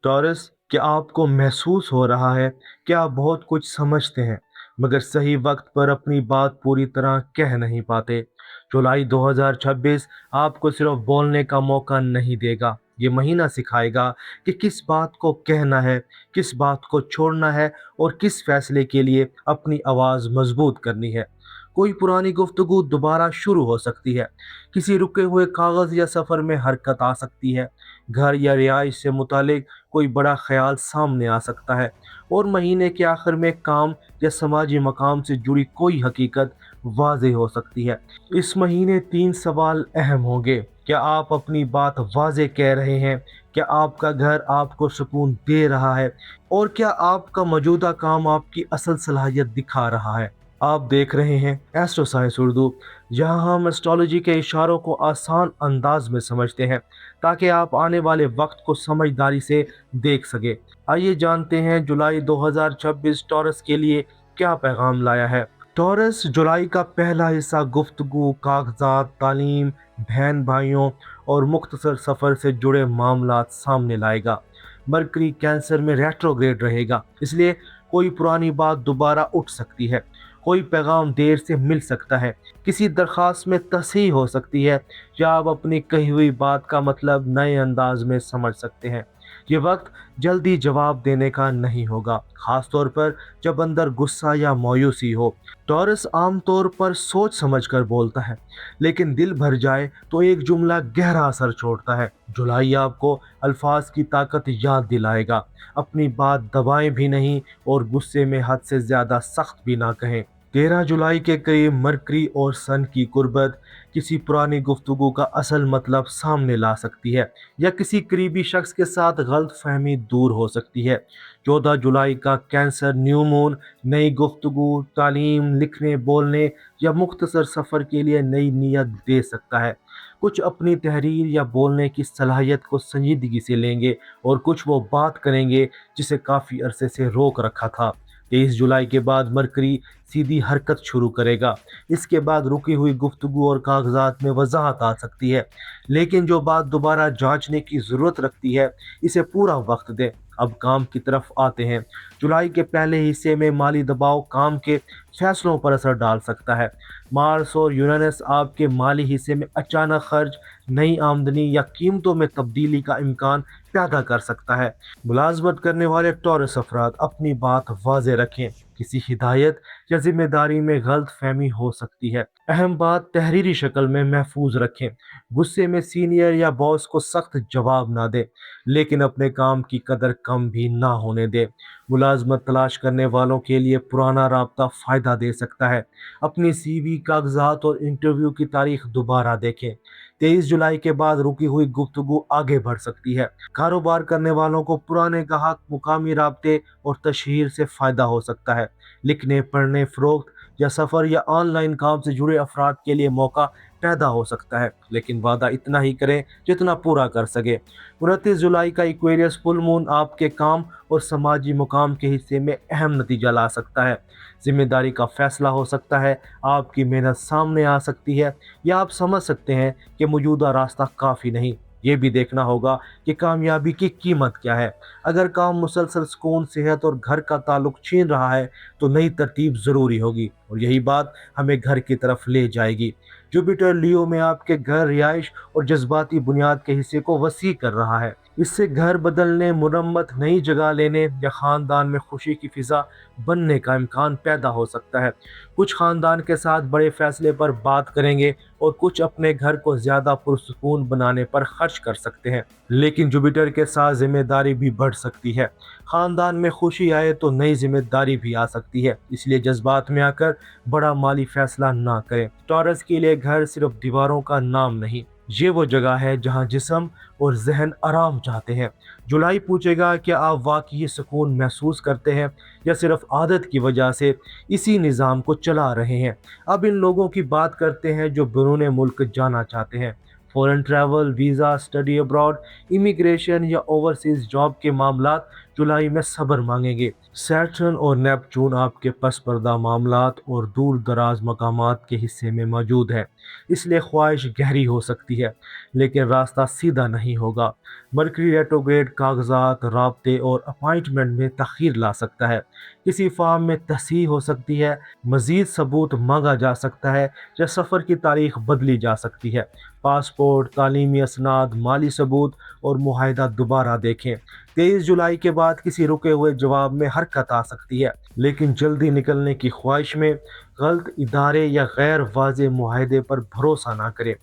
Taurus, क्या आपको महसूस हो रहा है कि आप बहुत कुछ समझते हैं मगर सही वक्त पर अपनी बात पूरी तरह कह नहीं पाते? जुलाई 2026 आपको सिर्फ बोलने का मौका नहीं देगा। ये महीना सिखाएगा कि किस बात को कहना है, किस बात को छोड़ना है और किस फैसले के लिए अपनी आवाज़ मजबूत करनी है। कोई पुरानी गुफ्तगू दोबारा शुरू हो सकती है, किसी रुके हुए कागज़ या सफ़र में हरकत आ सकती है, घर या रिहाइश से मुतालिक कोई बड़ा ख्याल सामने आ सकता है, और महीने के आखिर में काम या समाजी मकाम से जुड़ी कोई हकीकत वाज़ेह हो सकती है। इस महीने 3 सवाल अहम होंगे। क्या आप अपनी बात वाज़ेह कह रहे हैं? क्या आपका घर आपको सुकून दे रहा है? और क्या आपका मौजूदा काम आपकी असल सलाहियत दिखा रहा है? आप देख रहे हैं एस्ट्रो साइंस उर्दू, जहां हम एस्ट्रोलॉजी के इशारों को आसान अंदाज में समझते हैं ताकि आप आने वाले वक्त को समझदारी से देख सके। आइए जानते हैं जुलाई 2026 टॉरस के लिए क्या पैगाम लाया है। टॉरस, जुलाई का पहला हिस्सा गुफ्तगू, कागजात, तालीम, बहन भाइयों और मुख्तसर सफ़र से जुड़े मामलात सामने लाएगा। मरकरी कैंसर में रेट्रोग्रेड रहेगा, इसलिए कोई पुरानी बात दोबारा उठ सकती है, कोई पैगाम देर से मिल सकता है, किसी दरख्वास्त में तस्हीह हो सकती है, या आप अपनी कही हुई बात का मतलब नए अंदाज में समझ सकते हैं। ये वक्त जल्दी जवाब देने का नहीं होगा, खास तौर पर जब अंदर गुस्सा या मायूसी हो। टॉरस आमतौर पर सोच समझकर बोलता है, लेकिन दिल भर जाए तो एक जुमला गहरा असर छोड़ता है। जुलाई आपको अल्फाज की ताकत याद दिलाएगा। अपनी बात दबाएं भी नहीं और गुस्से में हद से ज़्यादा सख्त भी ना कहें। 13 जुलाई के करीब मरकरी और सन की कुर्बत किसी पुरानी गुफ्तगू का असल मतलब सामने ला सकती है, या किसी करीबी शख्स के साथ गलत फहमी दूर हो सकती है। 14 जुलाई का कैंसर न्यू मून नई गुफ्तगू, तालीम, लिखने, बोलने या मुख्तसर सफ़र के लिए नई नीयत दे सकता है। कुछ अपनी तहरीर या बोलने की सलाहियत को संजीदगी से लेंगे और कुछ वो बात करेंगे जिसे काफ़ी अरसे से रोक रखा था। 23 जुलाई के बाद मरकरी सीधी हरकत शुरू करेगा। इसके बाद रुकी हुई गुफ्तगू और कागजात में वजाहत आ सकती है, लेकिन जो बात दोबारा जांचने की ज़रूरत रखती है, इसे पूरा वक्त दें। अब काम की तरफ आते हैं। जुलाई के पहले हिस्से में माली दबाव काम के फैसलों पर असर डाल सकता है। मार्स और यूरेनस आपके माली हिस्से में अचानक खर्च, नई आमदनी या कीमतों में तब्दीली का इम्कान पैदा कर सकता है। मुलाजमत करने वाले टॉरस अफराद अपनी बात वाज़े रखें। किसी हिदायत या जिम्मेदारी में गलत फहमी हो सकती है। अहम बात तहरीरी शक्ल में महफूज रखें। गुस्से में सीनियर या बॉस को सख्त जवाब ना दें, लेकिन अपने काम की कदर कम भी ना होने दें। मुलाजमत तलाश करने वालों के लिए पुराना राब्ता फ़ायदा दे सकता है। अपनी सीवी, कागजात और इंटरव्यू की तारीख दोबारा देखें। 23 जुलाई के बाद रुकी हुई गुफ्तगू आगे बढ़ सकती है। कारोबार करने वालों को पुराने ग्राहक, मुकामी राब्ते और तशहीर से फ़ायदा हो सकता है। लिखने, पढ़ने, फ़रोख्त या सफ़र या ऑनलाइन काम से जुड़े अफराद के लिए मौका पैदा हो सकता है, लेकिन वादा इतना ही करें जितना पूरा कर सके। 29 जुलाई का इक्वेरियस फुल मून आपके काम और समाजी मुकाम के हिस्से में अहम नतीजा ला सकता है। जिम्मेदारी का फैसला हो सकता है, आपकी मेहनत सामने आ सकती है, या आप समझ सकते हैं कि मौजूदा रास्ता काफ़ी नहीं। ये भी देखना होगा कि कामयाबी की कीमत क्या है। अगर काम मुसलसल सुकून, सेहत और घर का ताल्लुक छीन रहा है तो नई तरतीब ज़रूरी होगी, और यही बात हमें घर की तरफ ले जाएगी। जुपिटर लियो में आपके घर, रिहाइश और जज्बाती बुनियाद के हिस्से को वसी कर रहा है। इससे घर बदलने, मुरम्मत, नई जगह लेने या ख़ानदान में खुशी की फ़िज़ा बनने का इम्कान पैदा हो सकता है। कुछ ख़ानदान के साथ बड़े फ़ैसले पर बात करेंगे और कुछ अपने घर को ज़्यादा पुरसुकून बनाने पर खर्च कर सकते हैं। लेकिन जुपिटर के साथ जिम्मेदारी भी बढ़ सकती है। ख़ानदान में खुशी आए तो नई जिम्मेदारी भी आ सकती है, इसलिए जज्बात में आकर बड़ा माली फैसला ना करें। टॉरस के लिए घर सिर्फ दीवारों का नाम नहीं, ये वो जगह है जहां जिस्म और जहन आराम चाहते हैं। जुलाई पूछेगा कि आप वाकई सुकून महसूस करते हैं या सिर्फ आदत की वजह से इसी निज़ाम को चला रहे हैं। अब इन लोगों की बात करते हैं जो बैरून मुल्क जाना चाहते हैं। Foreign travel, visa, study abroad, immigration या ओवरसीज़ जॉब के मामलात जुलाई में सब्र मांगेंगे। सैटर्न और नेपच्यून आपके पस पर्दा मामलात और दूर दराज मकामात के हिस्से में मौजूद है, इसलिए ख्वाहिश गहरी हो सकती है लेकिन रास्ता सीधा नहीं होगा। मरकरी रेट्रोग्रेड कागजात, राब्ते और अपॉइंटमेंट में तखीर ला सकता है। किसी फार्म में तस्हीह हो सकती है, मजीद सबूत मांगा जा सकता है या सफ़र की तारीख बदली जा सकती है। पासपोर्ट, तालीमी असनाद, माली सबूत और मुआहिदा दोबारा देखें। 23 जुलाई के बाद किसी रुके हुए जवाब में हरकत आ सकती है, लेकिन जल्दी निकलने की ख्वाहिश में गलत इदारे या गैर वाज़ेह मुआहदे पर भरोसा ना करें।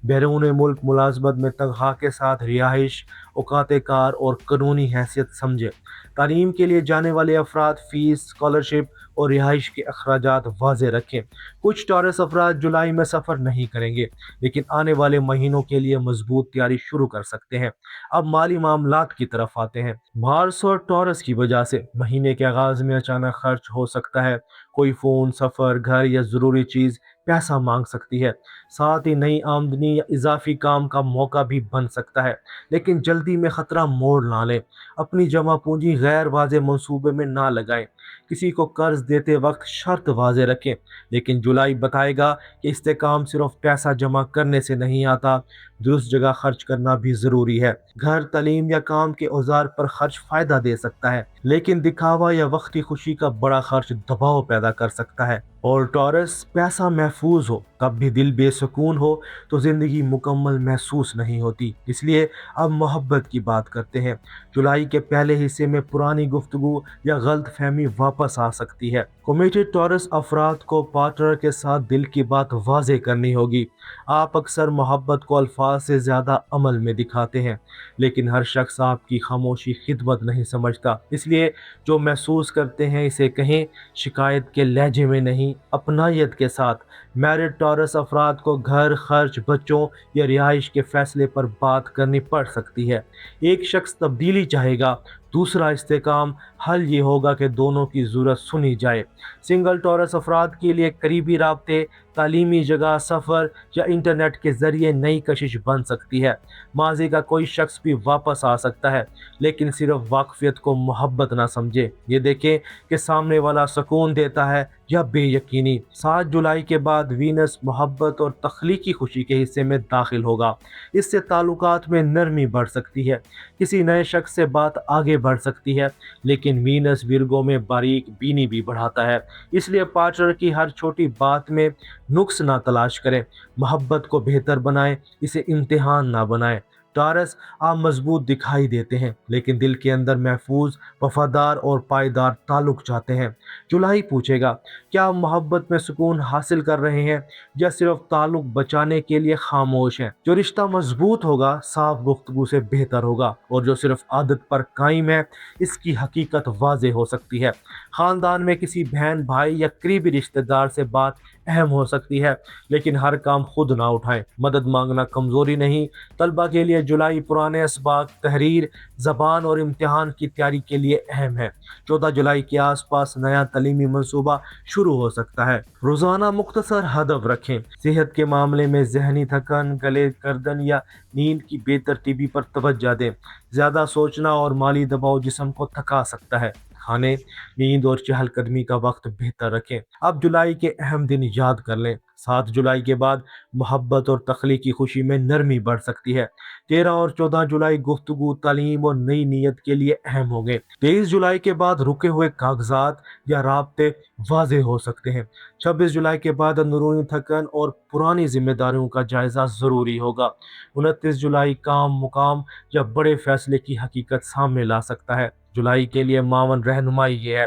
बैरून मुल्क मुलाजमत में तनख्वाह के साथ रिहाइश, औकात कार और कानूनी हैसियत समझें। तालीम के लिए जाने वाले अफराद फ़ीस, स्कॉलरशिप और रिहाइश के अखराजात वाज़ेह रखें। कुछ टॉरस अफराद जुलाई में सफ़र नहीं करेंगे, लेकिन आने वाले महीनों के लिए मजबूत तैयारी शुरू कर सकते हैं। अब माली मामलात की तरफ आते हैं। मार्स और टॉरस की वजह से महीने के आगाज में अचानक खर्च हो सकता है। कोई फ़ोन, सफ़र, घर या ज़रूरी चीज़ पैसा मांग सकती है। साथ ही नई आमदनी या इजाफी काम का मौका भी बन सकता है, लेकिन जल्दी में ख़तरा मोड़ ना लें। अपनी जमा पूंजी गैर वाज़ेह मंसूबे में ना लगाएं। किसी को कर्ज देते वक्त शर्त वाज़ेह रखें, लेकिन जुलाई बताएगा कि इस्तेकाम सिर्फ पैसा जमा करने से नहीं आता, दुरुस्त जगह खर्च करना भी ज़रूरी है। घर, तालीम या काम के औजार पर खर्च फ़ायदा दे सकता है, लेकिन दिखावा या वक्ती खुशी का बड़ा खर्च दबाव पैदा कर सकता है। और टॉरस, पैसा महफूज हो तब भी दिल बेसुकून हो तो ज़िंदगी मुकम्मल महसूस नहीं होती। इसलिए अब मोहब्बत की बात करते हैं। जुलाई के पहले हिस्से में पुरानी गुफ्तगू या गलत फहमी वापस आ सकती है। कमिटेड टॉरस अफराद को पार्टनर के साथ दिल की बात वाज़ेह करनी होगी। आप अक्सर मोहब्बत को अल्फाज से ज़्यादा अमल में दिखाते हैं, लेकिन हर शख्स आपकी खामोशी खिदमत नहीं समझता। इसलिए जो महसूस करते हैं इसे कहें, शिकायत के लहजे में नहीं, अपनायत के साथ। मैरिड टॉरस अफराद को घर, खर्च, बच्चों या रिहाइश के फैसले पर बात करनी पड़ सकती है। एक शख्स तब्दीली चाहेगा, दूसरा इस्तेकाम। हल ये होगा कि दोनों की ज़रूरत सुनी जाए। सिंगल टॉरस अफराद के लिए करीबी राब्ते, तालीमी जगह, सफ़र या इंटरनेट के ज़रिए नई कशिश बन सकती है। माजी का कोई शख्स भी वापस आ सकता है, लेकिन सिर्फ वाकफियत को मोहब्बत ना समझे। ये देखें कि सामने वाला सुकून देता है या बेयकीनी। 7 जुलाई के बाद वीनस मोहब्बत और तख्लीकी खुशी के हिस्से में दाखिल होगा। इससे ताल्लुकात में नरमी बढ़ सकती है, किसी नए शख्स से बात आगे बढ़ सकती है, लेकिन वीनस विर्गो में बारीक बीनी भी बढ़ाता है। इसलिए पार्टनर की हर छोटी बात में नुक्स ना तलाश करें, मोहब्बत को बेहतर बनाएं, इसे इम्तिहान ना बनाएं। टॉरस, आप मजबूत दिखाई देते हैं, लेकिन दिल के अंदर महफूज, वफादार और पायदार ताल्लुक चाहते हैं। जुलाई पूछेगा, क्या आप मोहब्बत में सुकून हासिल कर रहे हैं या सिर्फ ताल्लुक बचाने के लिए खामोश हैं? जो रिश्ता मजबूत होगा, साफ गुफ्तगू से बेहतर होगा, और जो सिर्फ आदत पर कायम है, इसकी हकीकत वाज़ेह हो सकती है। ख़ानदान में किसी बहन, भाई या करीबी रिश्तेदार से बात अहम हो सकती है, लेकिन हर काम खुद ना उठाएं। मदद मांगना कमज़ोरी नहीं। तलबा के लिए जुलाई पुराने असबाक, तहरीर, ज़बान और इम्तिहान की तैयारी के लिए अहम है। 14 जुलाई के आसपास नया तलीमी मंसूबा शुरू हो सकता है। रोज़ाना मुख्तसर हदफ रखें। सेहत के मामले में जहनी थकन, गले, गर्दन या नींद की बेतरतीबी पर तवज्जो दें। ज़्यादा सोचना और माली दबाव जिस्म को थका सकता है। खाने, नींद और चहलकदमी का वक्त बेहतर रखें। अब जुलाई के अहम दिन याद कर लें। 7 जुलाई के बाद मोहब्बत और तख्लीकी खुशी में नरमी बढ़ सकती है। 13 और 14 जुलाई गुफ्तगू, तालीम और नई नीयत के लिए अहम होंगे। 23 जुलाई के बाद रुके हुए कागजात या राब्ते वाज़ेह हो सकते हैं। 26 जुलाई के बाद अंदरूनी थकन और पुरानी जिम्मेदारियों का जायजा ज़रूरी होगा। 29 जुलाई काम, मुकाम या बड़े फैसले की हकीकत सामने ला सकता है। जुलाई के लिए मावन रहनुमाई ये है,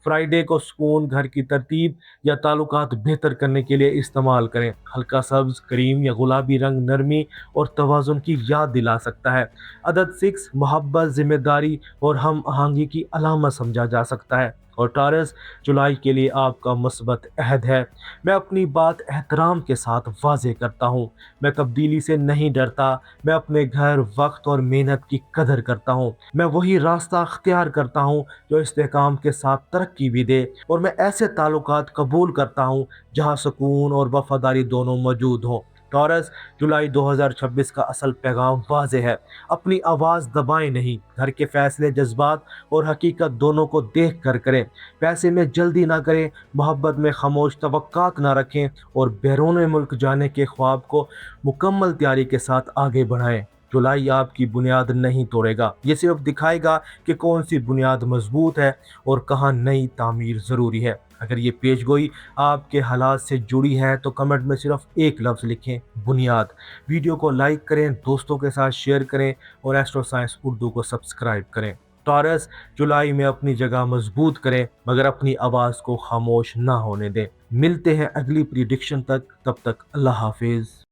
फ्राइडे को सुकून, घर की तरतीब या ताल्लुकात बेहतर करने के लिए इस्तेमाल करें। हल्का सब्ज, क्रीम या गुलाबी रंग नरमी और तवाज़ुन की याद दिला सकता है। अदद 6 मोहब्बत, जिम्मेदारी और हम आहंगी की अलामत समझा जा सकता है। और टॉरस, जुलाई के लिए आपका मस्बत अहद है। मैं अपनी बात एहतराम के साथ वाज़ेह करता हूँ। मैं तब्दीली से नहीं डरता। मैं अपने घर, वक्त और मेहनत की कदर करता हूँ। मैं वही रास्ता अख्तियार करता हूँ जो इस्तेकाम के साथ तरक्की भी दे, और मैं ऐसे ताल्लुकात कबूल करता हूँ जहाँ सुकून और वफादारी दोनों मौजूद हों। टॉरस, जुलाई 2026 का असल पैगाम वाज़ेह है। अपनी आवाज़ दबाएं नहीं। घर के फैसले जज्बात और हकीकत दोनों को देख कर करें। पैसे में जल्दी ना करें, मोहब्बत में खामोश तवक्कात ना रखें और बैरून मुल्क जाने के ख्वाब को मुकम्मल तैयारी के साथ आगे बढ़ाएं। जुलाई आपकी बुनियाद नहीं तोड़ेगा, ये सिर्फ दिखाएगा कि कौन सी बुनियाद मजबूत है और कहाँ नई तामीर ज़रूरी है। अगर ये पेश गोई आपके हालात से जुड़ी है तो कमेंट में सिर्फ एक लफ्ज़ लिखें, बुनियाद। वीडियो को लाइक करें, दोस्तों के साथ शेयर करें और एस्ट्रो साइंस उर्दू को सब्सक्राइब करें। टॉरस, जुलाई में अपनी जगह मजबूत करें मगर अपनी आवाज़ को खामोश ना होने दें। मिलते हैं अगली प्रिडिक्शन तक, तब तक अल्लाह हाफिज़।